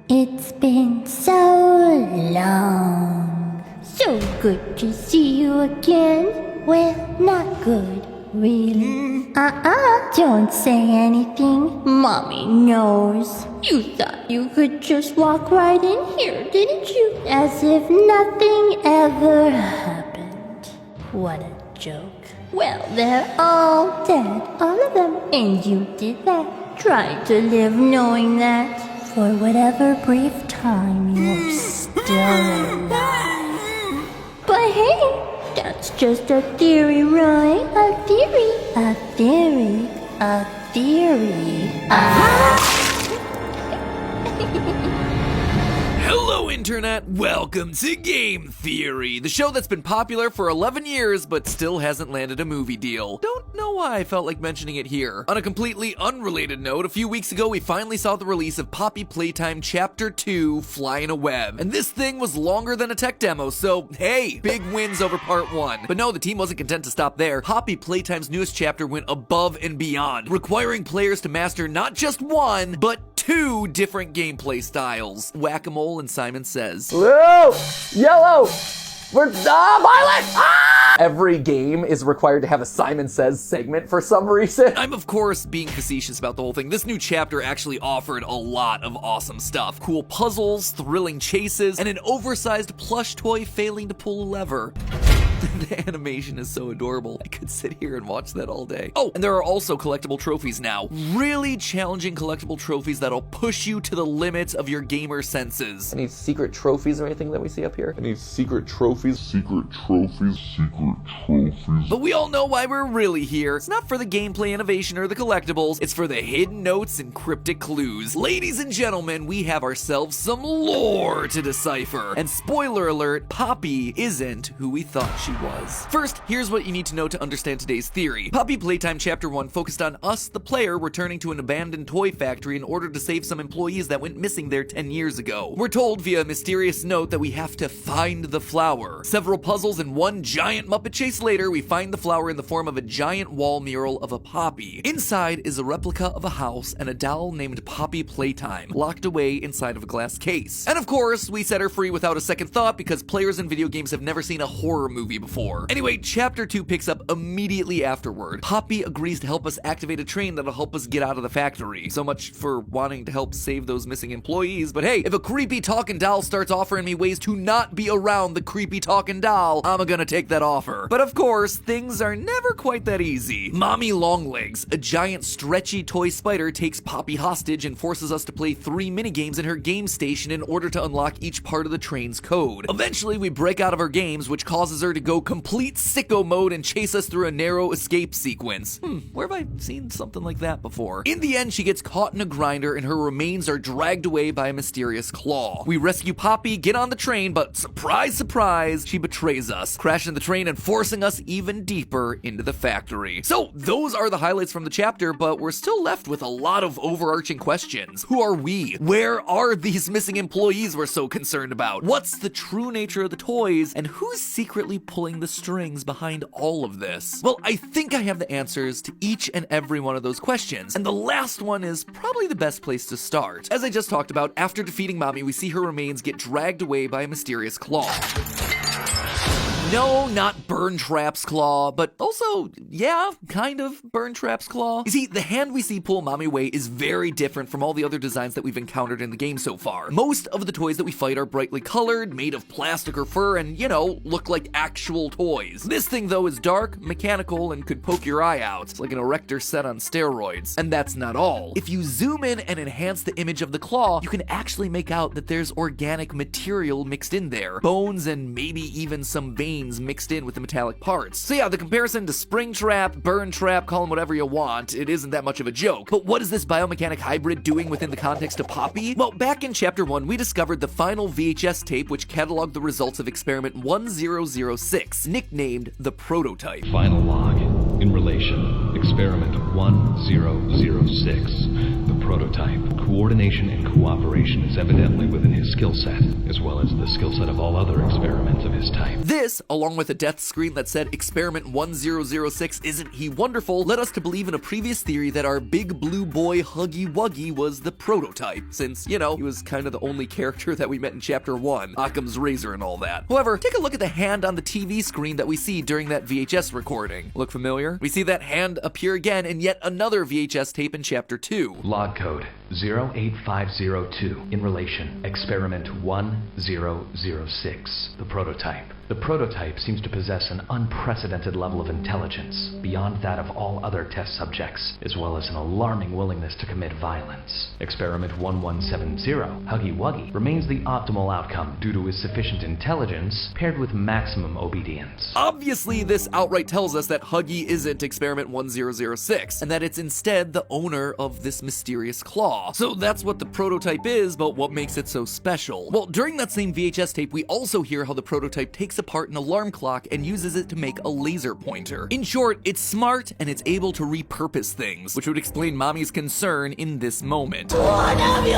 It's been so long. So good to see you again. Well, not good, really. Don't say anything. Mommy knows. You thought you could just walk right in here, didn't you? As if nothing ever happened. What a joke. Well, they're all dead, all of them. And you did that. Try to live knowing that for whatever brief time you're still alive. But hey, that's just a theory, right? A theory. A theory. A theory. Hello, Internet! Welcome to Game Theory, the show that's been popular for 11 years but still hasn't landed a movie deal. Don't know why I felt like mentioning it here. On a completely unrelated note, a few weeks ago we finally saw the release of Poppy Playtime Chapter 2, Fly in a Web. And this thing was longer than a tech demo, so hey, big wins over Part 1. But no, the team wasn't content to stop there. Poppy Playtime's newest chapter went above and beyond, requiring players to master not just one, but two different gameplay styles. Whack-a-mole and Simon Says. Blue! Yellow! Violet! Ah! Every game is required to have a Simon Says segment for some reason. I'm of course being facetious about the whole thing. This new chapter actually offered a lot of awesome stuff. Cool puzzles, thrilling chases, and an oversized plush toy failing to pull a lever. The animation is so adorable. I could sit here and watch that all day. Oh, and there are also collectible trophies now. Really challenging collectible trophies that'll push you to the limits of your gamer senses. Any secret trophies or anything that we see up here? Any secret trophies? Secret trophies? Secret trophies? But we all know why we're really here. It's not for the gameplay innovation or the collectibles. It's for the hidden notes and cryptic clues. Ladies and gentlemen, we have ourselves some lore to decipher. And spoiler alert, Poppy isn't who we thought she was. First, here's what you need to know to understand today's theory. Poppy Playtime Chapter 1 focused on us, the player, returning to an abandoned toy factory in order to save some employees that went missing there 10 years ago. We're told via a mysterious note that we have to find the flower. Several puzzles and one giant Muppet chase later, we find the flower in the form of a giant wall mural of a poppy. Inside is a replica of a house and a doll named Poppy Playtime, locked away inside of a glass case. And of course, we set her free without a second thought because players in video games have never seen a horror movie before. Anyway, Chapter 2 picks up immediately afterward. Poppy agrees to help us activate a train that'll help us get out of the factory. So much for wanting to help save those missing employees, but hey, if a creepy talking doll starts offering me ways to not be around the creepy talking doll, I'm gonna take that offer. But of course, things are never quite that easy. Mommy Longlegs, a giant stretchy toy spider, takes Poppy hostage and forces us to play 3 minigames in her game station in order to unlock each part of the train's code. Eventually, we break out of our games, which causes her to go complete sicko mode and chase us through a narrow escape sequence. Where have I seen something like that before? In the end, she gets caught in a grinder and her remains are dragged away by a mysterious claw. We rescue Poppy, get on the train, but surprise, surprise, she betrays us, crashing the train and forcing us even deeper into the factory. So those are the highlights from the chapter, but we're still left with a lot of overarching questions. Who are we? Where are these missing employees we're so concerned about? What's the true nature of the toys? And who's secretly pulling the strings behind all of this? Well, I think I have the answers to each and every one of those questions, and the last one is probably the best place to start. As I just talked about, after defeating Mommy, we see her remains get dragged away by a mysterious claw. No, not Burn Trap's claw, but also, yeah, kind of Burn Trap's claw. You see, the hand we see pull Mommy away is very different from all the other designs that we've encountered in the game so far. Most of the toys that we fight are brightly colored, made of plastic or fur, and, you know, look like actual toys. This thing, though, is dark, mechanical, and could poke your eye out. It's like an erector set on steroids. And that's not all. If you zoom in and enhance the image of the claw, you can actually make out that there's organic material mixed in there. Bones and maybe even some veins mixed in with the metallic parts. So yeah, the comparison to Spring Trap, Burn Trap, call them whatever you want, it isn't that much of a joke. But what is this biomechanic hybrid doing within the context of Poppy? Well, back in Chapter 1, we discovered the final VHS tape which cataloged the results of experiment 1006, nicknamed the Prototype. Final log in relation. Experiment 1006. The prototype. Coordination and cooperation is evidently within his skill set, as well as the skill set of all other experiments of his type. This, along with a death screen that said Experiment 1006 isn't he wonderful, led us to believe in a previous theory that our big blue boy Huggy Wuggy was the prototype, since, you know, he was kind of the only character that we met in Chapter 1, Occam's razor and all that. However, take a look at the hand on the TV screen that we see during that VHS recording. Look familiar? We see that hand appear again in yet another VHS tape in Chapter 2. Log code 08502 in relation. Experiment 1006. The prototype. The prototype seems to possess an unprecedented level of intelligence, beyond that of all other test subjects, as well as an alarming willingness to commit violence. Experiment 1170, Huggy Wuggy, remains the optimal outcome due to his sufficient intelligence paired with maximum obedience. Obviously, this outright tells us that Huggy isn't Experiment 1006, and that it's instead the owner of this mysterious claw. So that's what the prototype is, but what makes it so special? Well, during that same VHS tape, we also hear how the prototype takes apart an alarm clock and uses it to make a laser pointer. In short, it's smart and it's able to repurpose things, which would explain Mommy's concern in this moment. What have you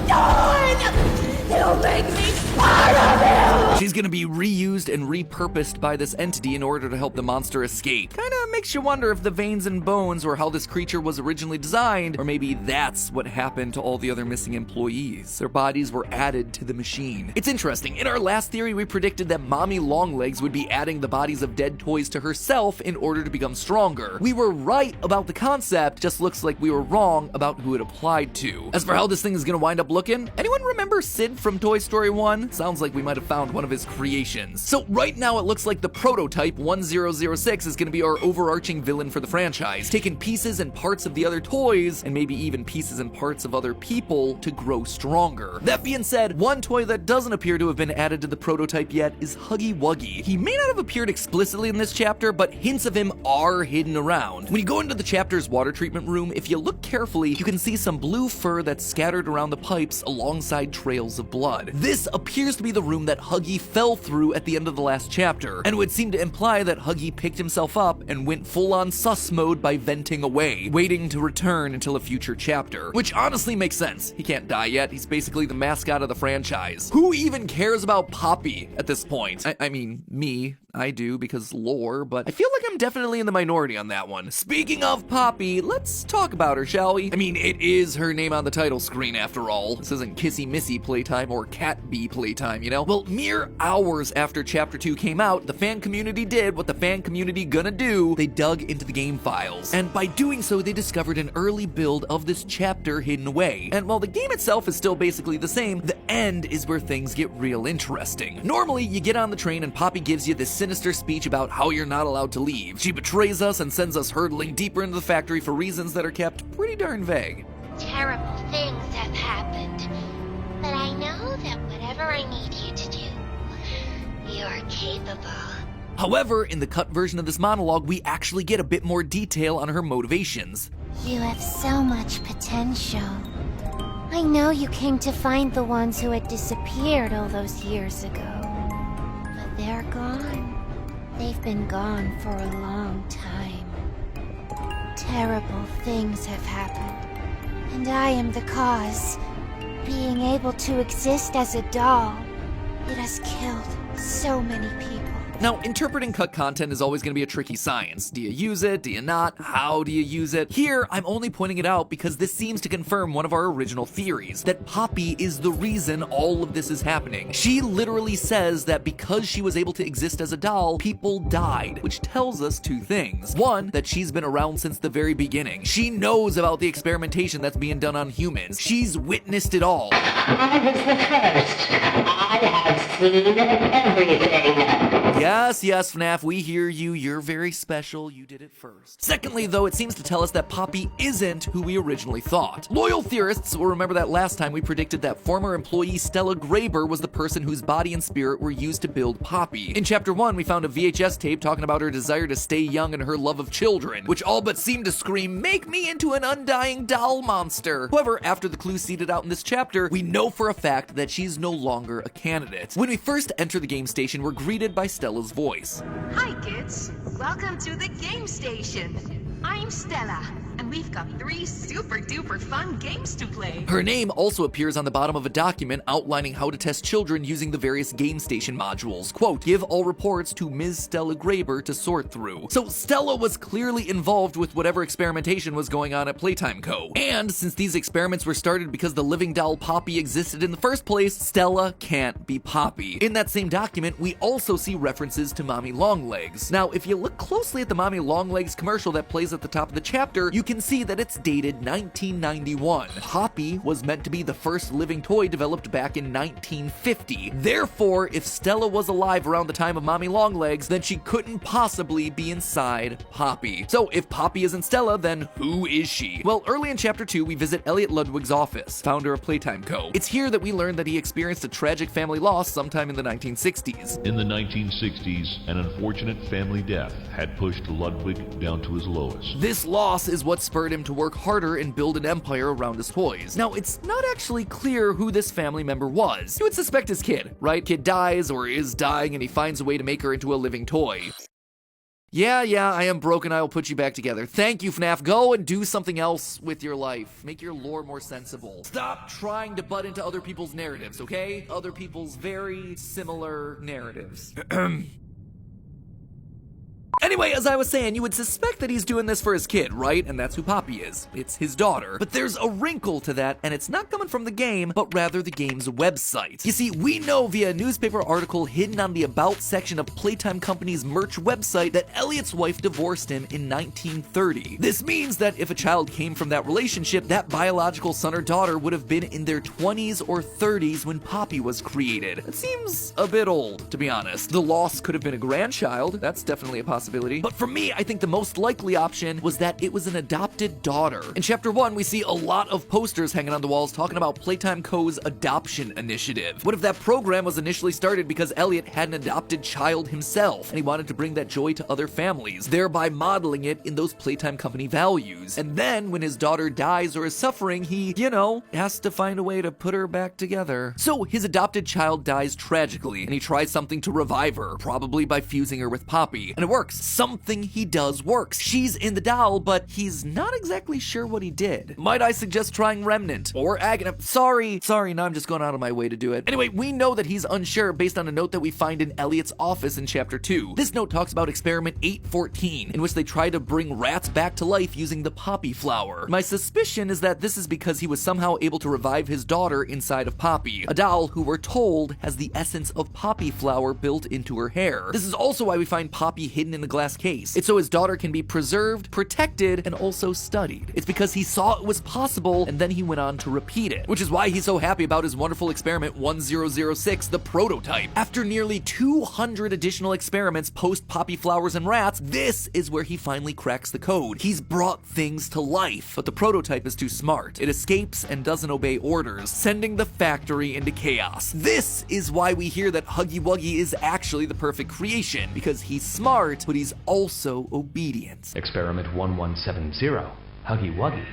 done? You make me part of you! She's gonna be reused and repurposed by this entity in order to help the monster escape. Kinda makes you wonder if the veins and bones were how this creature was originally designed, or maybe that's what happened to all the other missing employees. Their bodies were added to the machine. It's interesting, in our last theory we predicted that Mommy Longlegs would be adding the bodies of dead toys to herself in order to become stronger. We were right about the concept, just looks like we were wrong about who it applied to. As for how this thing is gonna wind up looking, anyone remember Sid from Toy Story 1? Sounds like we might have found one of his creations. So right now it looks like the prototype 1006 is gonna be our overarching villain for the franchise, taking pieces and parts of the other toys, and maybe even pieces and parts of other people to grow stronger. That being said, one toy that doesn't appear to have been added to the prototype yet is Huggy Wuggy. He may not have appeared explicitly in this chapter, but hints of him are hidden around. When you go into the chapter's water treatment room, if you look carefully, you can see some blue fur that's scattered around the pipes alongside trails of blood. This appears to be the room that Huggy fell through at the end of the last chapter, and would seem to imply that Huggy picked himself up and went full-on sus mode by venting away, waiting to return until a future chapter. Which honestly makes sense. He can't die yet, he's basically the mascot of the franchise. Who even cares about Poppy at this point? I mean, me. I do, because lore, but I feel like I'm definitely in the minority on that one. Speaking of Poppy, let's talk about her, shall we? I mean, it is her name on the title screen after all. This isn't Kissy Missy Playtime or Cat Bee Playtime, you know? Well, mere hours after Chapter 2 came out, the fan community did what the fan community gonna do. They dug into the game files. And by doing so, they discovered an early build of this chapter hidden away. And while the game itself is still basically the same, the end is where things get real interesting. Normally, you get on the train and Poppy gives you this sinister speech about how you're not allowed to leave. She betrays us and sends us hurtling deeper into the factory for reasons that are kept pretty darn vague. Terrible things have happened, but I know that whatever I need you to do, you're capable. However, in the cut version of this monologue, we actually get a bit more detail on her motivations. You have so much potential. I know you came to find the ones who had disappeared all those years ago, but they're gone. They've been gone for a long time. Terrible things have happened, and I am the cause. Being able to exist as a doll, it has killed so many people. Now, interpreting cut content is always going to be a tricky science. Do you use it? Do you not? How do you use it? Here, I'm only pointing it out because this seems to confirm one of our original theories, that Poppy is the reason all of this is happening. She literally says that because she was able to exist as a doll, people died, which tells us two things. One, that she's been around since the very beginning. She knows about the experimentation that's being done on humans. She's witnessed it all. I was the first. I have seen everything. Yes, FNAF, we hear you. You're very special. You did it first. Secondly, though, it seems to tell us that Poppy isn't who we originally thought. Loyal theorists will remember that last time we predicted that former employee Stella Graber was the person whose body and spirit were used to build Poppy. In Chapter 1, we found a VHS tape talking about her desire to stay young and her love of children, which all but seemed to scream, "Make me into an undying doll monster." However, after the clues seeded out in this chapter, we know for a fact that she's no longer a candidate. When we first enter the game station, we're greeted by Stella's voice. Hi kids, welcome to the game station. I'm Stella, and we've got 3 super duper fun games to play. Her name also appears on the bottom of a document outlining how to test children using the various game station modules. Quote, give all reports to Ms. Stella Graber to sort through. So Stella was clearly involved with whatever experimentation was going on at Playtime Co. And since these experiments were started because the living doll Poppy existed in the first place, Stella can't be Poppy. In that same document, we also see references to Mommy Longlegs. Now, if you look closely at the Mommy Longlegs commercial that plays at the top of the chapter, you can see that it's dated 1991. Poppy was meant to be the first living toy developed back in 1950. Therefore, if Stella was alive around the time of Mommy Longlegs, then she couldn't possibly be inside Poppy. So if Poppy isn't Stella, then who is she? Well, early in chapter 2, we visit Elliot Ludwig's office, founder of Playtime Co. It's here that we learn that he experienced a tragic family loss sometime in the 1960s. In the 1960s, an unfortunate family death had pushed Ludwig down to his lowest. This loss is what spurred him to work harder and build an empire around his toys. Now, it's not actually clear who this family member was. You would suspect his kid, right? Kid dies or is dying and he finds a way to make her into a living toy. Yeah, I am broken. I will put you back together. Thank you, FNAF. Go and do something else with your life. Make your lore more sensible. Stop trying to butt into other people's narratives, okay? Other people's very similar narratives. Anyway, as I was saying, you would suspect that he's doing this for his kid, right? And that's who Poppy is. It's his daughter. But there's a wrinkle to that, and it's not coming from the game, but rather the game's website. You see, we know via a newspaper article hidden on the About section of Playtime Company's merch website that Elliot's wife divorced him in 1930. This means that if a child came from that relationship, that biological son or daughter would have been in their 20s or 30s when Poppy was created. It seems a bit old, to be honest. The loss could have been a grandchild. That's definitely a possibility. But for me, I think the most likely option was that it was an adopted daughter. In chapter 1, we see a lot of posters hanging on the walls talking about Playtime Co.'s adoption initiative. What if that program was initially started because Elliot had an adopted child himself, and he wanted to bring that joy to other families, thereby modeling it in those Playtime Company values. And then, when his daughter dies or is suffering, he, has to find a way to put her back together. So his adopted child dies tragically, and he tries something to revive her, probably by fusing her with Poppy. And it works. Something he does works. She's in the doll, but he's not exactly sure what he did. Might I suggest trying Remnant or Agony? Sorry, now I'm just going out of my way to do it. Anyway, we know that he's unsure based on a note that we find in Elliot's office in chapter 2. This note talks about experiment 814, in which they try to bring rats back to life using the poppy flower. My suspicion is that this is because he was somehow able to revive his daughter inside of Poppy, a doll who we're told has the essence of poppy flower built into her hair. This is also why we find Poppy hidden in a glass case. It's so his daughter can be preserved, protected, and also studied. It's because he saw it was possible, and then he went on to repeat it, which is why he's so happy about his wonderful experiment 1006, the prototype. After nearly 200 additional experiments post poppy flowers and rats, this is where he finally cracks the code. He's brought things to life, but the prototype is too smart. It escapes and doesn't obey orders, sending the factory into chaos. This is why we hear that Huggy Wuggy is actually the perfect creation, because he's smart, but he's also obedient. Experiment 1170, Huggy Wuggy,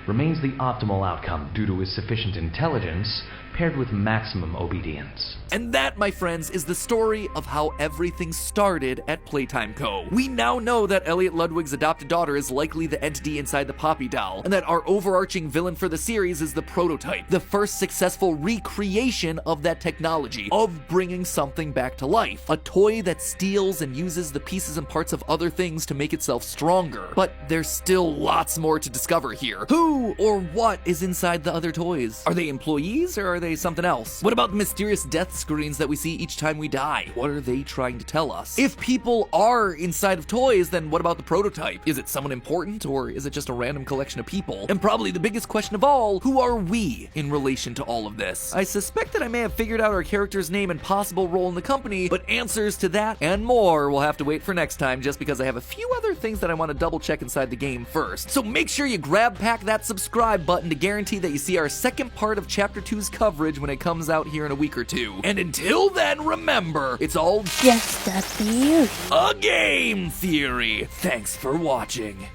remains the optimal outcome due to his sufficient intelligence paired with maximum obedience. And that, my friends, is the story of how everything started at Playtime Co. We now know that Elliot Ludwig's adopted daughter is likely the entity inside the Poppy doll, and that our overarching villain for the series is the prototype, the first successful recreation of that technology, of bringing something back to life. A toy that steals and uses the pieces and parts of other things to make itself stronger. But there's still lots more to discover here. Who or what is inside the other toys? Are they employees or are they something else? What about the mysterious death screens that we see each time we die? What are they trying to tell us? If people are inside of toys, then what about the prototype? Is it someone important, or is it just a random collection of people? And probably the biggest question of all, who are we in relation to all of this? I suspect that I may have figured out our character's name and possible role in the company, but answers to that and more will have to wait for next time, just because I have a few other things that I want to double check inside the game first. So make sure you grab pack that subscribe button to guarantee that you see our second part of Chapter 2's coverage when it comes out here in a week or two. And until then, remember, it's all Just a theory. a game theory. Thanks for watching.